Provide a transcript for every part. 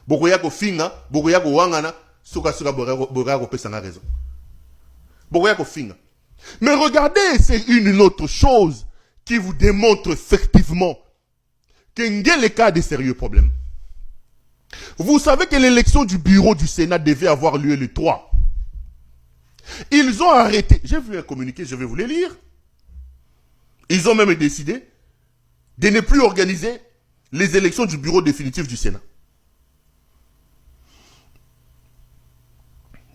Bokoyako finga, bokoyako wangana, suka bokoyako pesanga raison. Bokoyako finga. Mais regardez, c'est une autre chose qui vous démontre effectivement qu'il y a le cas de sérieux problèmes. Vous savez que l'élection du bureau du Sénat devait avoir lieu le 3. Ils ont arrêté. J'ai vu un communiqué, je vais vous le lire. Ils ont même décidé de ne plus organiser les élections du bureau définitif du Sénat.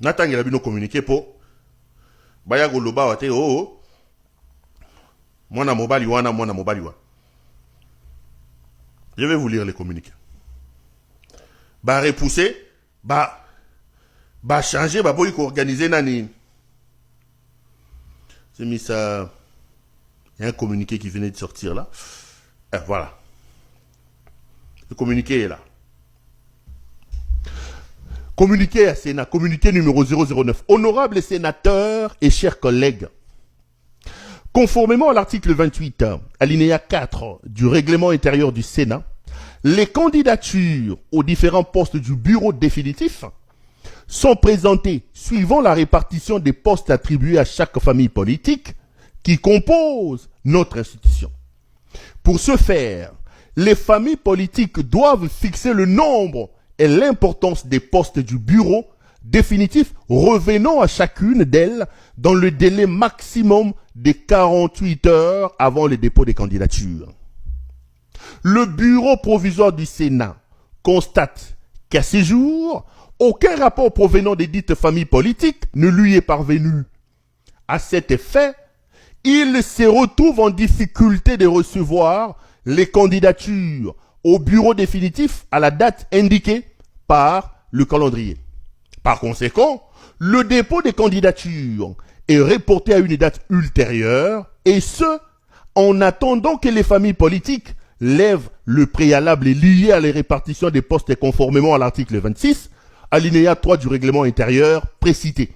Nathan il a bien communiqué pour Bayago Loba Wate oh Mwana Mobali Wana Mwana Mobali Wana. Je vais vous lire les communiqués. Bah repousser, bah changer, bah pour organiser nani. J'ai mis ça. Il y a un communiqué qui venait de sortir là. Voilà. Le communiqué est là. Communiqué à Sénat, communiqué numéro 009. Honorables sénateurs et chers collègues, conformément à l'article 28, alinéa 4 du règlement intérieur du Sénat, les candidatures aux différents postes du bureau définitif sont présentées suivant la répartition des postes attribués à chaque famille politique qui compose notre institution. Pour ce faire, les familles politiques doivent fixer le nombre et l'importance des postes du bureau définitif revenant à chacune d'elles dans le délai maximum de 48 heures avant le dépôt des candidatures. Le bureau provisoire du Sénat constate qu'à ce jour, aucun rapport provenant des dites familles politiques ne lui est parvenu. À cet effet, il se retrouve en difficulté de recevoir les candidatures au bureau définitif à la date indiquée par le calendrier. Par conséquent, le dépôt des candidatures est reporté à une date ultérieure, et ce, en attendant que les familles politiques lèvent le préalable lié à la répartition des postes conformément à l'article 26, alinéa 3 du règlement intérieur précité.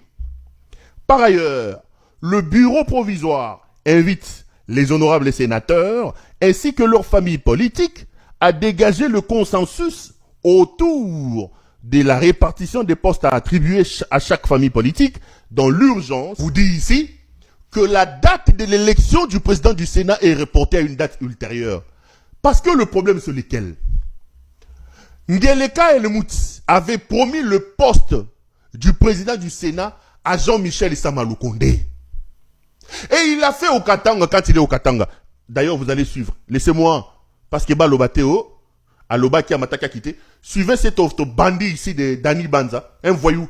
Par ailleurs, le bureau provisoire invite les honorables sénateurs ainsi que leurs familles politiques à dégager le consensus autour de la répartition des postes à attribuer à chaque famille politique dans l'urgence. Vous dit ici que la date de l'élection du président du Sénat est reportée à une date ultérieure. Parce que le problème c'est lequel? Ngeleka Elemouti avait promis le poste du président du Sénat à Jean-Michel Samaloukonde. Et il l'a fait au Katanga quand il est au Katanga. D'ailleurs, vous allez suivre. Laissez-moi, parce que Balobateo, Aloba qui a Mataka quitté, suivez cet autre bandit ici de Dani Banza, un voyou,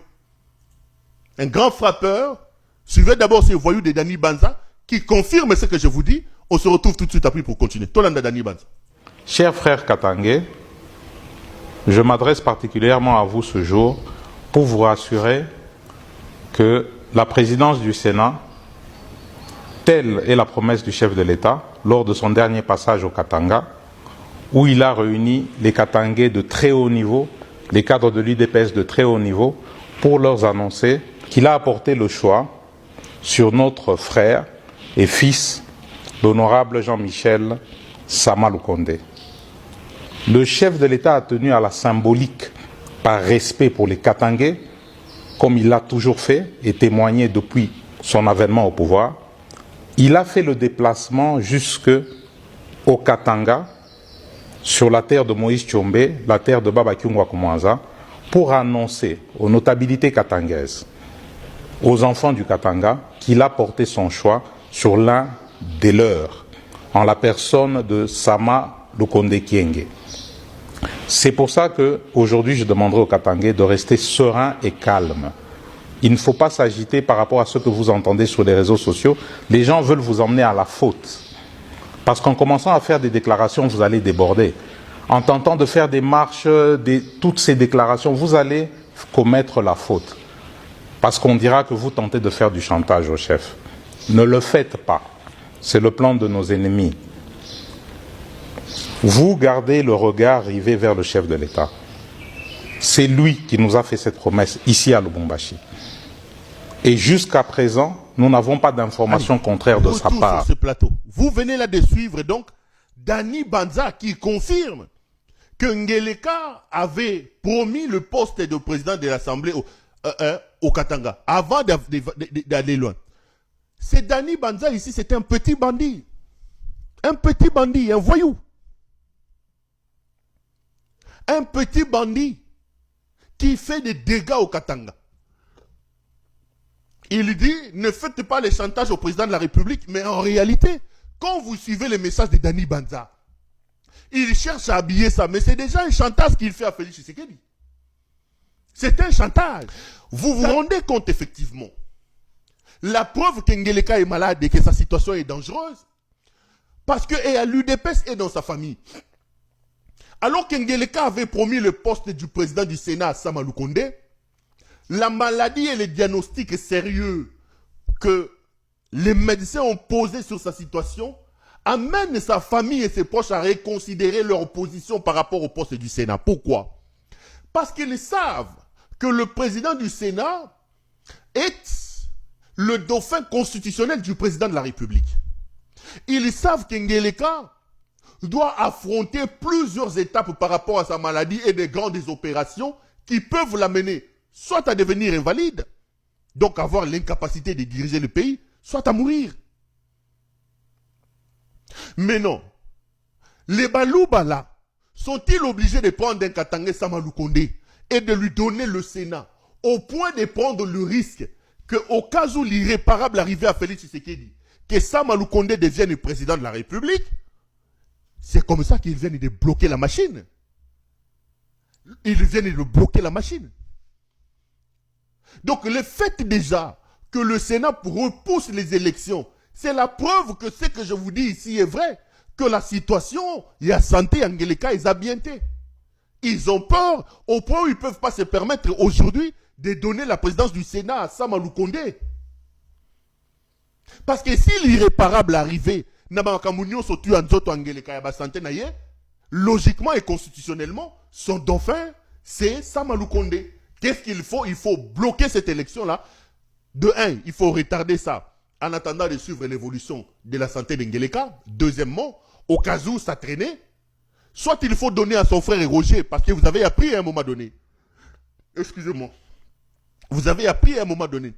un grand frappeur. Suivez d'abord ce voyou de Dani Banza qui confirme ce que je vous dis. On se retrouve tout de suite après pour continuer. Tolanda Dani Banza. Cher frère Katangé, je m'adresse particulièrement à vous ce jour pour vous rassurer que la présidence du Sénat, telle est la promesse du chef de l'État lors de son dernier passage au Katanga, où il a réuni les Katangais de très haut niveau, les cadres de l'UDPS de très haut niveau, pour leur annoncer qu'il a apporté le choix sur notre frère et fils, l'honorable Jean-Michel Samaloukonde. Le chef de l'État a tenu à la symbolique par respect pour les Katangais, comme il l'a toujours fait et témoigné depuis son avènement au pouvoir. Il a fait le déplacement jusque au Katanga, sur la terre de Moïse Tchombe, la terre de Baba Kyungwa Kumwanza, pour annoncer aux notabilités katangaises, aux enfants du Katanga, qu'il a porté son choix sur l'un des leurs, en la personne de Sama Lukonde Kienge. C'est pour ça qu'aujourd'hui, je demanderai aux Katangais de rester serein et calme. Il ne faut pas s'agiter par rapport à ce que vous entendez sur les réseaux sociaux. Les gens veulent vous emmener à la faute. Parce qu'en commençant à faire des déclarations, vous allez déborder. En tentant de faire des marches, toutes ces déclarations, vous allez commettre la faute. Parce qu'on dira que vous tentez de faire du chantage au chef. Ne le faites pas. C'est le plan de nos ennemis. Vous gardez le regard rivé vers le chef de l'État. C'est lui qui nous a fait cette promesse ici à Lubumbashi. Et jusqu'à présent, nous n'avons pas d'informations contraires de sa part. Sur ce plateau. Vous venez là de suivre donc Dani Banza qui confirme que Ngeleka avait promis le poste de président de l'Assemblée au Katanga, avant d'aller loin. C'est Dani Banza ici, c'était un petit bandit. Un petit bandit, un voyou. Un petit bandit qui fait des dégâts au Katanga. Il dit, ne faites pas les chantages au président de la République, mais en réalité, quand vous suivez les messages de Dani Banza, il cherche à habiller ça, mais c'est déjà un chantage qu'il fait à Félix Tshisekedi. C'est un chantage. Vous vous rendez compte effectivement. La preuve qu'Ngeleka est malade et que sa situation est dangereuse, parce que à l'UDPS et dans sa famille. Alors qu'Ngeleka avait promis le poste du président du Sénat à Sama Lukonde, la maladie et les diagnostics sérieux que les médecins ont posés sur sa situation amènent sa famille et ses proches à reconsidérer leur position par rapport au poste du Sénat. Pourquoi? Parce qu'ils savent que le président du Sénat est le dauphin constitutionnel du président de la République. Ils savent qu'Ngeleka doit affronter plusieurs étapes par rapport à sa maladie et des grandes opérations qui peuvent l'amener soit à devenir invalide, donc avoir l'incapacité de diriger le pays, soit à mourir. Mais non, les Balouba là, sont-ils obligés de prendre un Katangé Sama Lukonde et de lui donner le Sénat, au point de prendre le risque qu'au cas où l'irréparable arrivait à Félix Tshisekedi, que Sama Lukonde devienne président de la République? C'est comme ça qu'ils viennent de bloquer la machine. Ils viennent de bloquer la machine. Donc le fait déjà que le Sénat repousse les élections, c'est la preuve que ce que je vous dis ici est vrai, que la situation, il y a santé, Ngeleka, ils habienté. Ils ont peur au point où ils ne peuvent pas se permettre aujourd'hui de donner la présidence du Sénat à Sama Lukonde. Parce que si l'irréparable arrivait, logiquement et constitutionnellement, son dauphin, c'est Sama Lukonde. Qu'est-ce qu'il faut? Il faut bloquer cette élection-là. De un, il faut retarder ça en attendant de suivre l'évolution de la santé d'Ngeleka. Deuxièmement, au cas où ça traînait, soit il faut donner à son frère Roger, parce que vous avez appris à un moment donné, excusez-moi, vous avez appris à un moment donné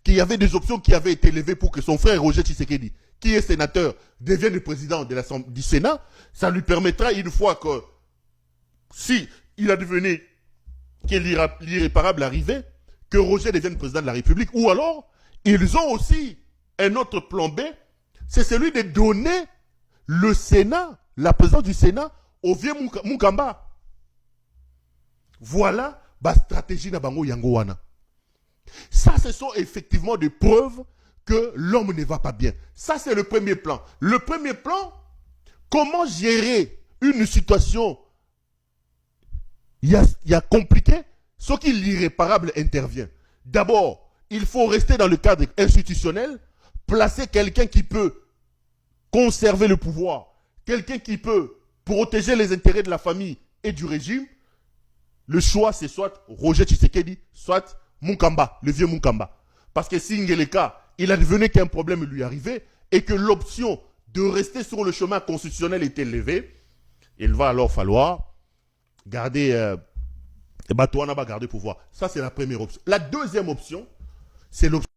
qu'il y avait des options qui avaient été levées pour que son frère Roger Tshisekedi, qui est sénateur, devienne le président du Sénat. Ça lui permettra, une fois que, si il a devenu, que l'irréparable arrivait, que Roger devienne président de la République. Ou alors, ils ont aussi un autre plan B, c'est celui de donner le Sénat, la présidence du Sénat, au vieux Mukamba. Voilà la stratégie de Bango Yangowana. Ça, ce sont effectivement des preuves que l'homme ne va pas bien. Ça, c'est le premier plan. Le premier plan, comment gérer une situation il y a compliqué, ce qui l'irréparable intervient. D'abord, il faut rester dans le cadre institutionnel, placer quelqu'un qui peut conserver le pouvoir, quelqu'un qui peut protéger les intérêts de la famille et du régime. Le choix, c'est soit Roger Tshisekedi, soit Mukamba, le vieux Mukamba. Parce que si Ngeleka, il advenait qu'un problème lui arrivait et que l'option de rester sur le chemin constitutionnel était levée, il va alors falloir garder Batouana va garder pouvoir. Ça, c'est la première option. La deuxième option, c'est l'option